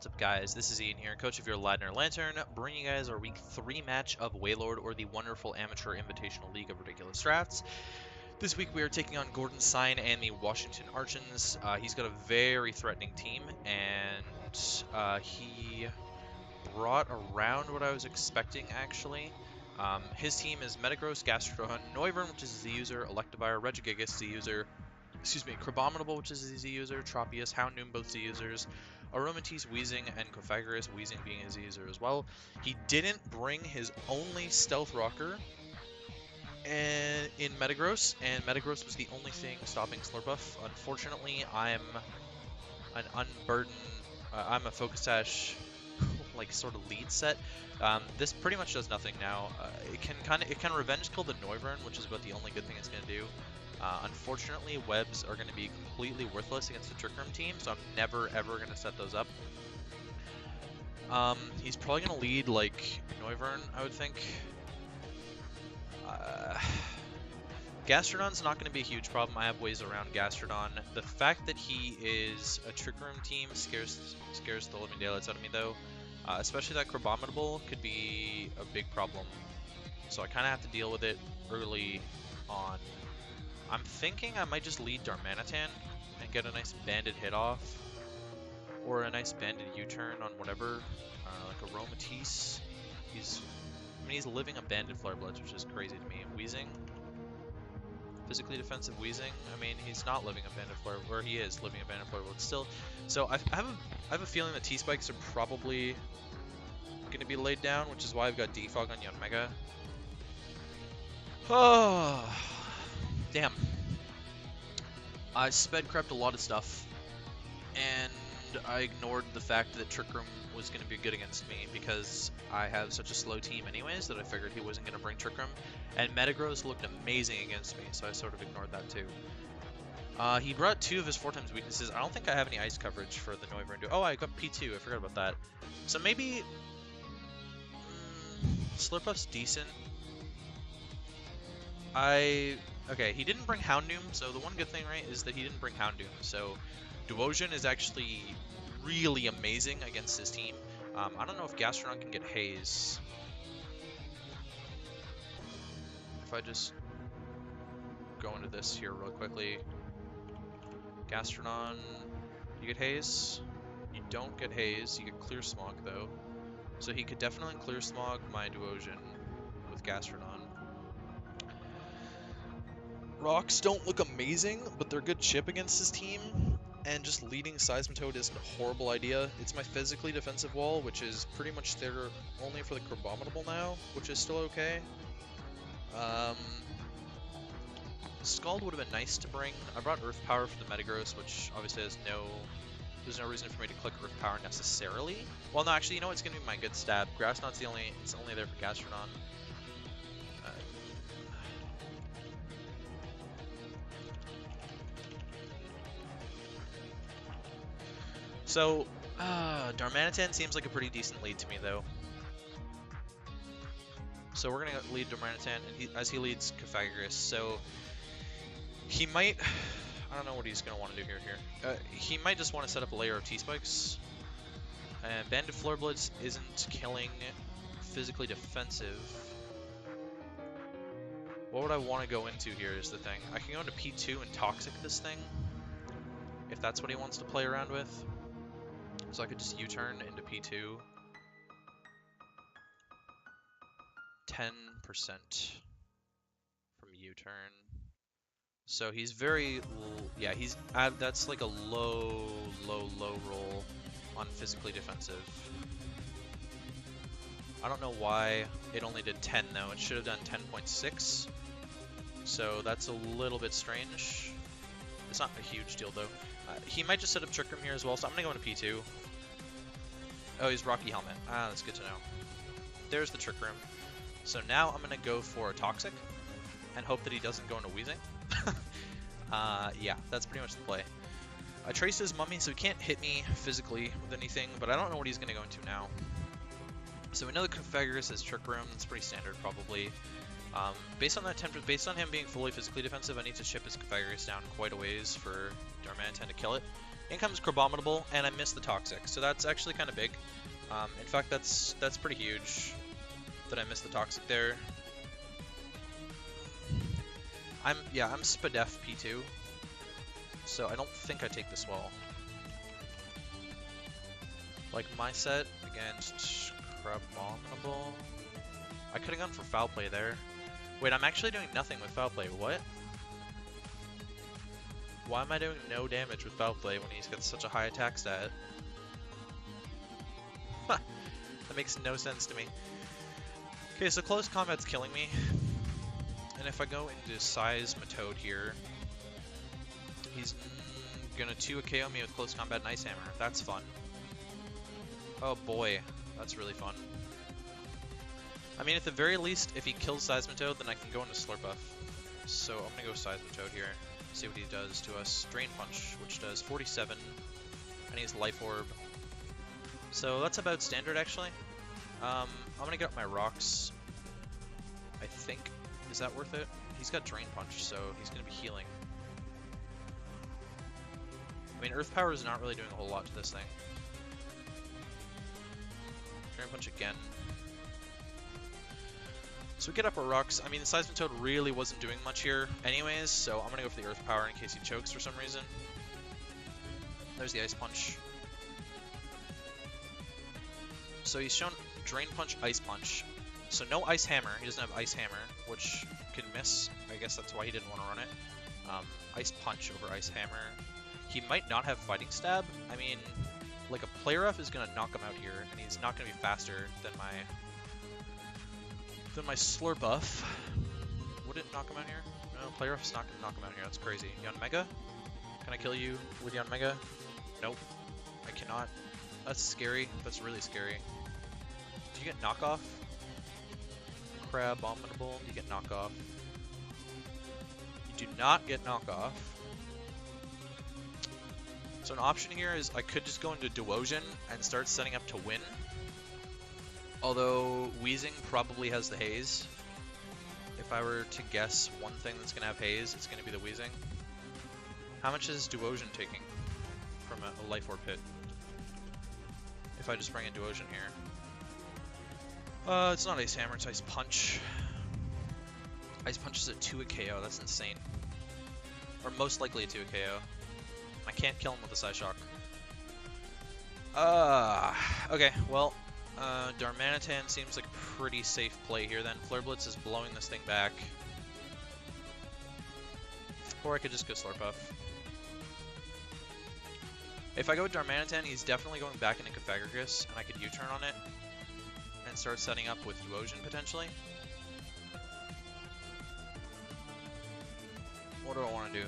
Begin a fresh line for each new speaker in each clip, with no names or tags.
What's up, guys? This is Ian here, coach of your Ladner Lanturn, bringing you guys our Week 3 match of W.A.I.L.O.R.D, or the wonderful Amateur Invitational League of Ridiculous Drafts. This week we are taking on GordonSine and the Washington Archens. He's got a very threatening team, and he brought around what I was expecting, actually. His team is Metagross, Gastrodon, Noivern, which is the user, Electivire, Regigigas, the user, Crabominable, which is the Z user, Tropius, Houndoom, both Z users, Aromatisse, Weezing, and Cofagrigus, Weezing being his user as well. He didn't bring his only Stealth Rocker in Metagross, and Metagross was the only thing stopping Slurpuff. Unfortunately, I'm an unburdened, I'm a Focus Sash like sort of lead set. This pretty much does nothing now. It can revenge kill the Noivern, which is about the only good thing it's gonna do. Unfortunately, webs are going to be completely worthless against the Trick Room team, so I'm never ever going to set those up. He's probably going to lead like Noivern, I would think. Gastrodon's not going to be a huge problem. I have ways around Gastrodon. The fact that he is a Trick Room team scares the living daylights out of me, though. Especially that Crabominable could be a big problem. So I kind of have to deal with it early on. I'm thinking I might just lead Darmanitan and get a nice banded hit off, or a nice banded U-turn on whatever, like Aromatisse. He's living a banded Flare Blitz, which is crazy to me. Weezing, physically defensive Weezing. I mean, he's not living a banded Flare, or he is living a banded Flare Blitz still. So I have a feeling that T-Spikes are probably going to be laid down, which is why I've got Defog on Yanmega. Oh. Damn. I sped crept a lot of stuff, and I ignored the fact that Trick Room was going to be good against me because I have such a slow team anyways that I figured he wasn't going to bring Trick Room, and Metagross looked amazing against me, so I sort of ignored that too. He brought 2 of his 4x weaknesses. I don't think I have any ice coverage for the Noivern. Oh, I got P2. I forgot about that. So maybe Slurpuff's decent. Okay, he didn't bring Houndoom, so the one good thing, right, is that he didn't bring Houndoom. So Duosion is actually really amazing against his team. I don't know if Gastrodon can get Haze. If I just go into this here real quickly. Gastrodon, you get Haze? You don't get Haze, you get Clear Smog though. So he could definitely Clear Smog my Duosion with Gastrodon. Rocks don't look amazing, but they're good chip against his team, and just leading Seismitoad isn't a horrible idea. It's my physically defensive wall, which is pretty much there only for the Crabominable now, which is still okay. Scald would have been nice to bring. I brought Earth Power for the Metagross, which obviously there's no reason for me to click Earth Power necessarily. Well, no, actually, you know what's going to be my good stab? Grass Knot's it's only there for Gastrodon. So, Darmanitan seems like a pretty decent lead to me, though. So we're going to lead Darmanitan as he leads Cofagrigus. So he might... I don't know what he's going to want to do here. He might just want to set up a layer of T-Spikes. And Banded Flare Blitz isn't killing physically defensive. What would I want to go into here is the thing. I can go into P2 and Toxic this thing, if that's what he wants to play around with. So I could just U-turn into P2. 10% from U-turn. So he's very, yeah, that's like a low roll on physically defensive. I don't know why it only did 10 though. It should have done 10.6. So that's a little bit strange. It's not a huge deal though. He might just set up Trick Room here as well, so I'm going to go into P2. Oh, he's Rocky Helmet. Ah, that's good to know. There's the Trick Room. So now I'm going to go for a Toxic and hope that he doesn't go into Weezing. Yeah, that's pretty much the play. I traced his Mummy, so he can't hit me physically with anything, but I don't know what he's going to go into now. So we know the Cofagrigus has Trick Room. That's pretty standard, probably. Based on him being fully physically defensive, I need to chip his Cofagrigus down quite a ways for Darmanitan to kill it. In comes Crabominable, and I missed the Toxic, so that's actually kind of big. In fact, that's pretty huge that I missed the Toxic there. I'm Spadef P2, so I don't think I take this well. Like my set against Crabominable, I could have gone for Foul Play there. Wait, I'm actually doing nothing with Foul Play. What? Why am I doing no damage with Foul Play when he's got such a high attack stat? That makes no sense to me. Okay, so close combat's killing me. And if I go into Seismitoad here, he's gonna 2 KO me with close combat and Ice Hammer. That's fun. Oh boy, that's really fun. I mean, at the very least, if he kills Seismitoad, then I can go into Slurpuff. So I'm gonna go Seismitoad here. See what he does to us. Drain Punch, which does 47, and he has Life Orb. So that's about standard, actually. I'm gonna get up my rocks, I think. Is that worth it? He's got Drain Punch, so he's gonna be healing. I mean, Earth Power is not really doing a whole lot to this thing. Drain Punch again. So we get up our rocks. I mean, the Seismitoad really wasn't doing much here anyways, so I'm going to go for the Earth Power in case he chokes for some reason. There's the Ice Punch. So he's shown Drain Punch, Ice Punch. So no Ice Hammer. He doesn't have Ice Hammer, which can miss. I guess that's why he didn't want to run it. Ice Punch over Ice Hammer. He might not have Fighting Stab. I mean, like a Play Rough is going to knock him out here, and he's not going to be faster than my Slurpuff. Would it knock him out here? No, Play Rough's not gonna knock him out here. That's crazy. Yanmega? Can I kill you with Yanmega? Nope. I cannot. That's scary. That's really scary. Do you get knockoff? Crabominable? Do you get knockoff? You do not get knockoff. So an option here is I could just go into Duosion and start setting up to win. Although Weezing probably has the Haze. If I were to guess one thing that's going to have Haze, it's going to be the Weezing. How much is Duosion taking from a Life Orb hit? If I just bring in Duosion here. It's not Ice Hammer, it's Ice Punch. Ice Punch is a 2 KO, that's insane. Or most likely a 2 KO. I can't kill him with a Psyshock. Okay, well, Darmanitan seems like a pretty safe play here then. Flare Blitz is blowing this thing back. Or I could just go Slurpuff. If I go with Darmanitan, he's definitely going back into Cofagrigus, and I could U-turn on it and start setting up with Duosion potentially. What do I want to do?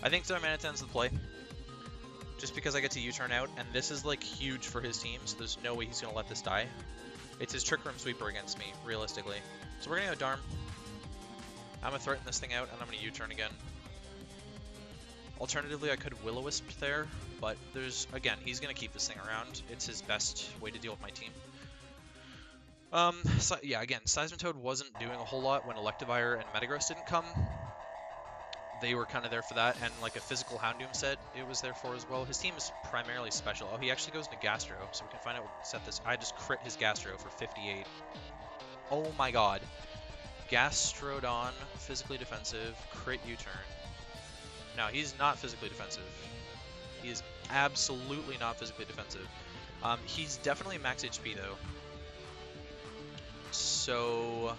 I think Darmanitan's the play. Just because I get to U-turn out, and this is like huge for his team, so there's no way he's gonna let this die. It's his Trick Room Sweeper against me, realistically. So we're gonna go Darm. I'm gonna threaten this thing out, and I'm gonna U-turn again. Alternatively, I could Will-O-Wisp there, but there's, again, he's gonna keep this thing around. It's his best way to deal with my team. So, yeah, again, Seismitoad wasn't doing a whole lot when Electivire and Metagross didn't come. They were kind of there for that, and like a physical Houndoom set, it was there for as well. His team is primarily special. Oh, he actually goes into Gastro, so we can find out what set this. I just crit his Gastro for 58. Oh my god. Gastrodon, physically defensive, crit U-turn. Now, he's not physically defensive. He is absolutely not physically defensive. He's definitely max HP though. So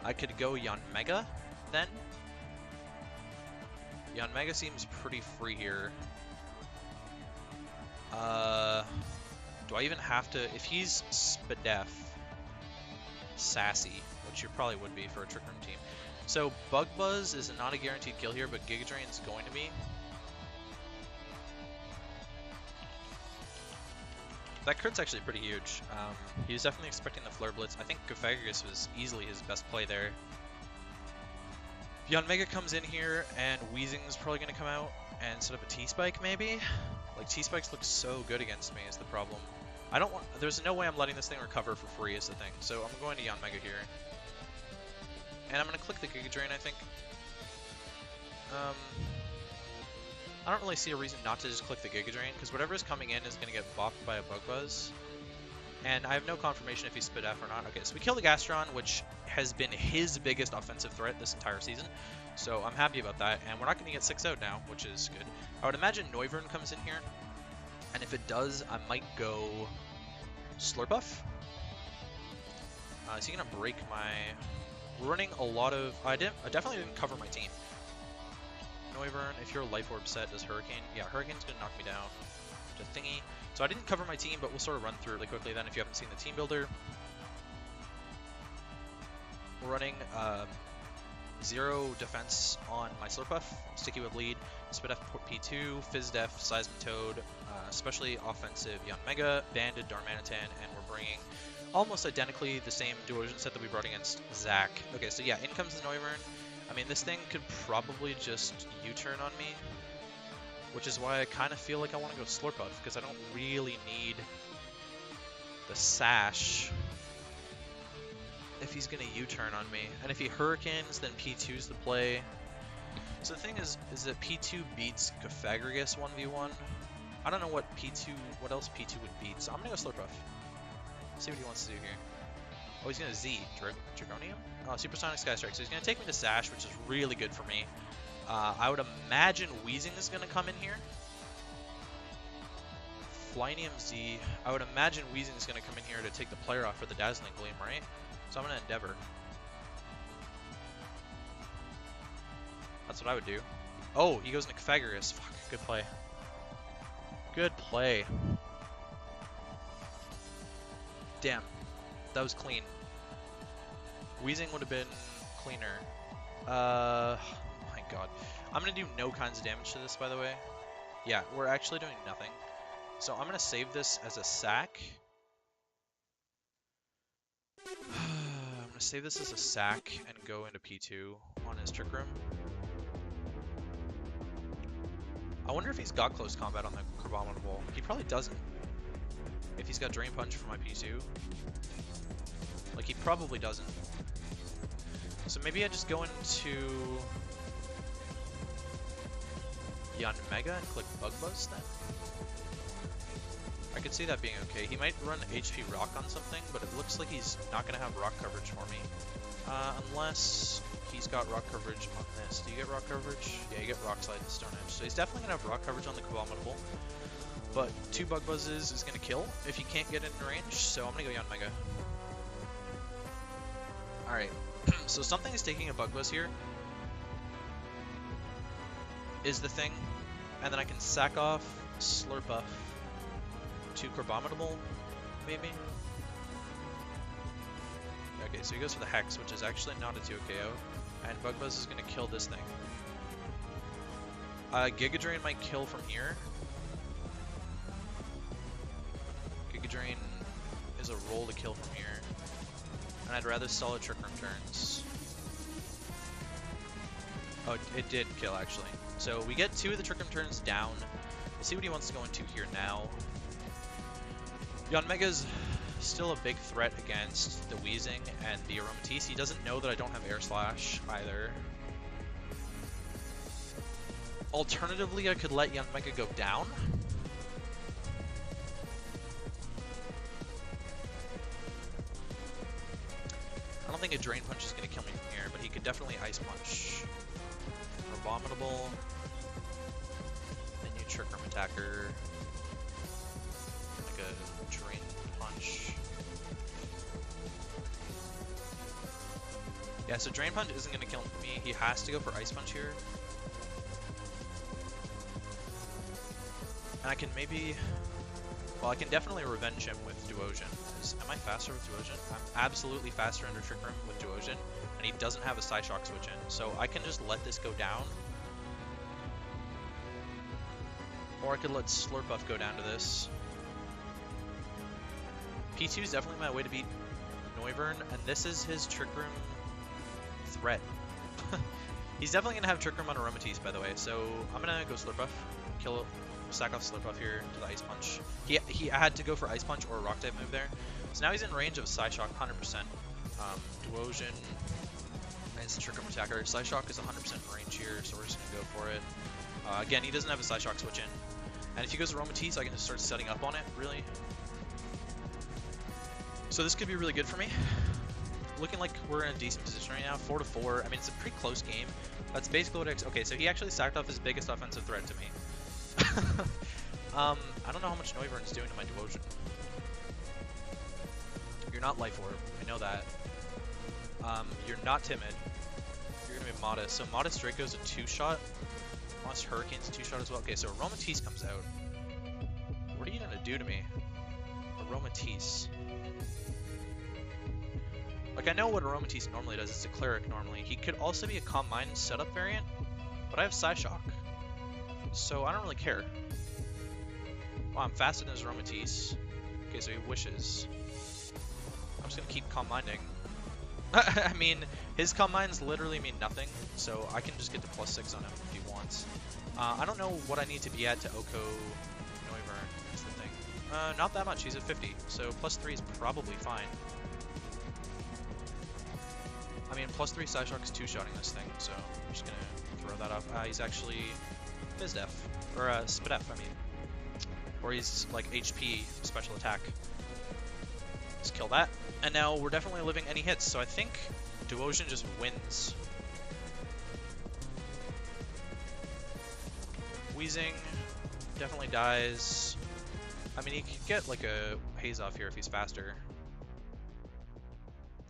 I could go Yanmega then. Yanmega seems pretty free here. Do I even have to, if he's Spadef, Sassy, which you probably would be for a Trick Room team. So Bug Buzz is not a guaranteed kill here, but Giga Drain's going to be. That crit's actually pretty huge. He was definitely expecting the Flare Blitz. I think Cofagrigus was easily his best play there. Yanmega comes in here, and Weezing's probably going to come out and set up a T-Spike, maybe? Like, T-Spikes look so good against me is the problem. I don't want... There's no way I'm letting this thing recover for free is the thing. So I'm going to Yanmega here. And I'm going to click the Giga Drain, I think. I don't really see a reason not to just click the Giga Drain, because whatever's coming in is going to get bopped by a Bug Buzz. And I have no confirmation if he's Spit F or not. Okay, so we kill the Gastron, which has been his biggest offensive threat this entire season. So I'm happy about that, and we're not going to get 6 out now, which is good. I would imagine Noivern comes in here, and if it does, I might go Slurpuff. Is he going to break my... We're running a lot of... I definitely didn't cover my team. Noivern, if your Life Orb set does Hurricane, yeah, Hurricane's going to knock me down to Thingy. So I didn't cover my team, but we'll sort of run through it really quickly then if you haven't seen the team builder. We're running 0 defense on my Slurpuff, Sticky Web lead, Spit F P2, Fizz Def, Seismitoad, especially offensive Yanmega, Banded, Darmanitan, and we're bringing almost identically the same Duosion set that we brought against Zach. Okay, so yeah, in comes the Noivern. I mean, this thing could probably just U-turn on me, which is why I kind of feel like I want to go Slurpuff, because I don't really need the Sash if he's going to U-turn on me. And if he Hurricanes, then P2's the play. So the thing is that P2 beats Gafagrigus 1v1. I don't know what else P2 would beat, so I'm going to go Slurpuff. See what he wants to do here. Oh, he's going to Z. Dragonium? Oh, Supersonic Sky Strike. So he's going to take me to Sash, which is really good for me. I would imagine Weezing is going to come in here. Flynium Z. I would imagine Weezing is going to come in here to take the player off for the Dazzling Gleam, right? So I'm going to Endeavor. That's what I would do. Oh, he goes into Gafagrigus. Fuck, good play. Good play. Damn. That was clean. Weezing would have been cleaner. Oh my god. I'm going to do no kinds of damage to this, by the way. Yeah, we're actually doing nothing. So I'm going to save this as a sack. I'm going to save this as a sack and go into P2 on his Trick Room. I wonder if he's got close combat on the Crabominable. He probably doesn't. If he's got Drain Punch for my P2. Like, he probably doesn't. So maybe I just go into Yanmega and click Bug Buzz then? I could see that being okay. He might run HP Rock on something, but it looks like he's not going to have Rock coverage for me. Unless he's got Rock coverage on this. Do you get Rock coverage? Yeah, you get Rock Slide and Stone Edge. So he's definitely going to have Rock coverage on the Crabominable. But 2 Bug Buzzes is going to kill if he can't get in range, so I'm going to go Yanmega. Alright, so something is taking a Bug Buzz here. Is the thing. And then I can sack off Slurpuff to Crabominable, maybe? Okay, so he goes for the Hex, which is actually not a 2 KO. And Bug Buzz is going to kill this thing. Giga Drain might kill from here. Giga Drain is a roll to kill from here. And I'd rather solid Trick Room turns. Oh, it did kill, actually. So we get 2 of the Trick Room turns down. We'll see what he wants to go into here now. Yanmega's still a big threat against the Weezing and the Aromatisse. He doesn't know that I don't have Air Slash either. Alternatively, I could let Yanmega go down. I don't think a Drain Punch is going to kill me from here, but he could definitely Ice Punch. Abominable. Then you Trick Room Attacker. Like a Drain Punch. Yeah, so Drain Punch isn't going to kill me. He has to go for Ice Punch here. And I can maybe... Well, I can definitely revenge him with Duosion. Am I faster with Duosion? I'm absolutely faster under Trick Room with Duosion, and he doesn't have a Psyshock switch in, so I can just let this go down. Or I could let Slurpuff go down to this. P2 is definitely my way to beat Noivern, and this is his Trick Room threat. He's definitely going to have Trick Room on Aromatisse, by the way, so I'm going to go Slurpuff, kill it. Sack off Slurpuff here to the Ice Punch. He had to go for Ice Punch or a Rock type move there. So now he's in range of Psyshock 100%. Duosion against the Trick Room attacker. Psyshock is 100% range here, so we're just going to go for it. Again, he doesn't have a Psyshock switch in. And if he goes Aromatisse, I can just start setting up on it, really. So this could be really good for me. Looking like we're in a decent position right now, 4-4. I mean, it's a pretty close game. That's basically what okay, so he actually sacked off his biggest offensive threat to me. I don't know how much Noivern's doing to my Devotion. You're not Life Orb, I know that. You're not timid. You're gonna be Modest. So Modest Draco's a 2-shot. Modest Hurricane's a 2-shot as well. Okay, so Aromatisse comes out. What are you gonna do to me? Aromatisse. Like, I know what Aromatisse normally does. It's a Cleric normally. He could also be a Calm Mind setup variant, but I have Psyshock, so I don't really care. Wow, I'm faster than his Aromatisse. Okay, so he wishes. I'm just gonna keep Calm Minding. I mean, his Calm Minds literally mean nothing, so I can just get to +6 on him if he wants. I don't know what I need to be at to Oko Noivern is the thing. Not that much. He's at 50, so +3 is probably fine. I mean, +3 Psyshock is 2-shotting this thing, so I'm just gonna throw that up. He's actually Bizdef, or Spidef, I mean. Or he's like HP special attack. Let's kill that. And now we're definitely living any hits, so I think Duosion just wins. Wheezing definitely dies. I mean, he could get like a haze off here if he's faster.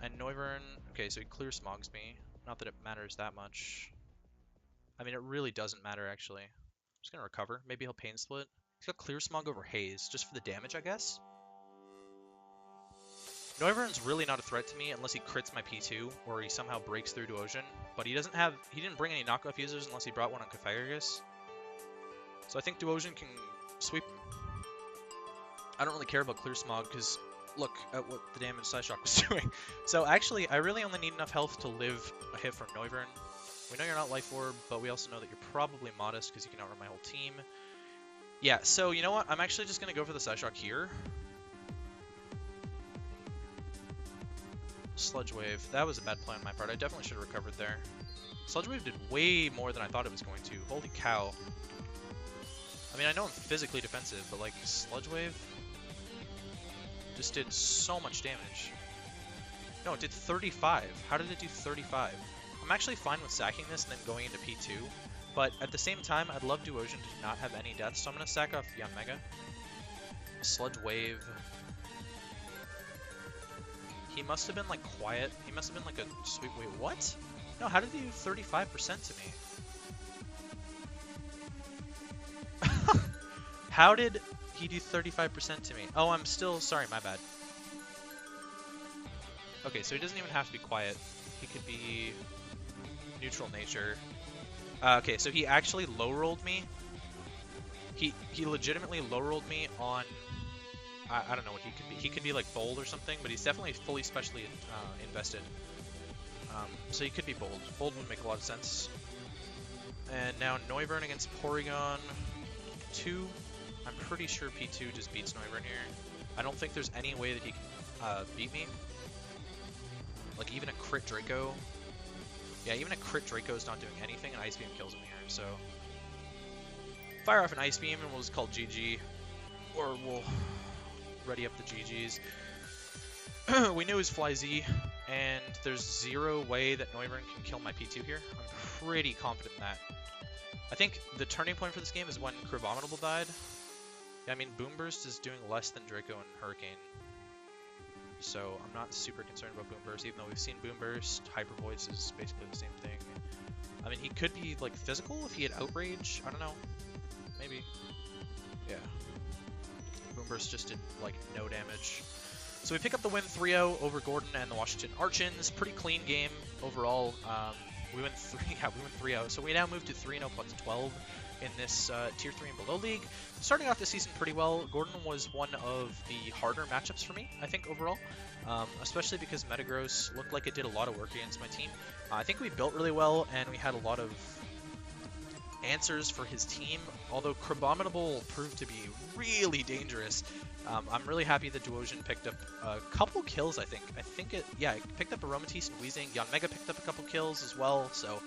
And Noivern, okay, so he clear smogs me. Not that it matters that much. I mean, it really doesn't matter, actually. I'm just gonna recover. Maybe he'll Pain Split. He's got clear smog over haze, just for the damage, I guess. Noivern's really not a threat to me unless he crits my P2, or he somehow breaks through to Ocean. But he didn't bring any knockoff users unless he brought one on Cafagus. So I think Duosion can sweep him. I don't really care about clear smog, because look at what the damage Psyshock was doing. So actually, I really only need enough health to live a hit from Noivern. We know you're not Life Orb, but we also know that you're probably Modest, because you can outrun my whole team. Yeah, so you know what? I'm actually just going to go for the Psyshock here. Sludge Wave. That was a bad play on my part. I definitely should have recovered there. Sludge Wave did way more than I thought it was going to. Holy cow. I mean, I know I'm physically defensive, but like, Sludge Wave just did so much damage. No, it did 35. How did it do 35? I'm actually fine with sacking this and then going into P2. But at the same time, I'd love Duosion to not have any deaths, so I'm going to sack off Yanmega. Sludge Wave. He must have been like quiet. He must have been like a sweet... Wait, what? No, how did he do 35% to me? How did he do 35% to me? Oh, I'm still... Sorry, my bad. Okay, so he doesn't even have to be quiet. He could be neutral nature. Okay, so he actually low-rolled me. He legitimately low-rolled me on... I don't know what he could be. He could be like bold or something, but he's definitely fully specially invested. So he could be bold. Bold would make a lot of sense. And now Noivern against Porygon 2. I'm pretty sure P2 just beats Noivern here. I don't think there's any way that he can beat me. Like even a crit Draco. Yeah, even a crit Draco is not doing anything, and Ice Beam kills him here. So fire off an Ice Beam, and we'll just call GG, or we'll ready up the GGs. We knew it was Fly Z, and there's zero way that Noivern can kill my P2 here. I'm pretty confident in that. I think the turning point for this game is when Crabominable died. Yeah, I mean, Boom Burst is doing less than Draco and Hurricane. So I'm not super concerned about Boom Burst, even though we've seen Boom Burst. Hyper Voice is basically the same thing. I mean, he could be like physical if he had Outrage. I don't know. Maybe. Yeah. Boom Burst just did like no damage. So we pick up the win 3-0 over Gordon and the Washington Archens. Pretty clean game overall. We went 3-0. So we now move to 3-0 plus 12 in this Tier 3 and below league. Starting off the season pretty well. Gordon was one of the harder matchups for me, I think, overall. Especially because Metagross looked like it did a lot of work against my team. I think we built really well, and we had a lot of answers for his team, although Crabominable proved to be really dangerous. I'm really happy that Duosian picked up a couple kills, I think. Yeah, it picked up Aromatisse and Weezing. Yanmega picked up a couple kills as well, so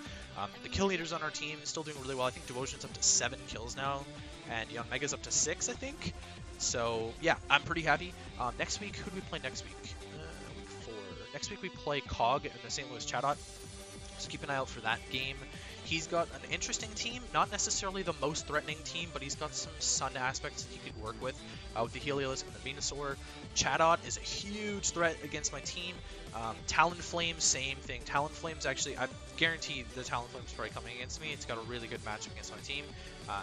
the kill leaders on our team is still doing really well. I think Duosian's up to 7 kills now, and Yanmega's up to 6, I think. So, yeah, I'm pretty happy. Next week, who do we play next week? Week 4. Next week we play Cog and the St. Louis Chatot, so keep an eye out for that game. He's got an interesting team, not necessarily the most threatening team, but he's got some Sun aspects that he could work with the Heliolisk and the Venusaur. Chatot is a huge threat against my team. Talonflame, same thing. Talonflame's actually, I guarantee the Talonflame's probably coming against me. It's got a really good matchup against my team.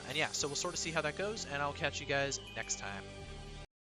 And yeah, so we'll sort of see how that goes, and I'll catch you guys next time.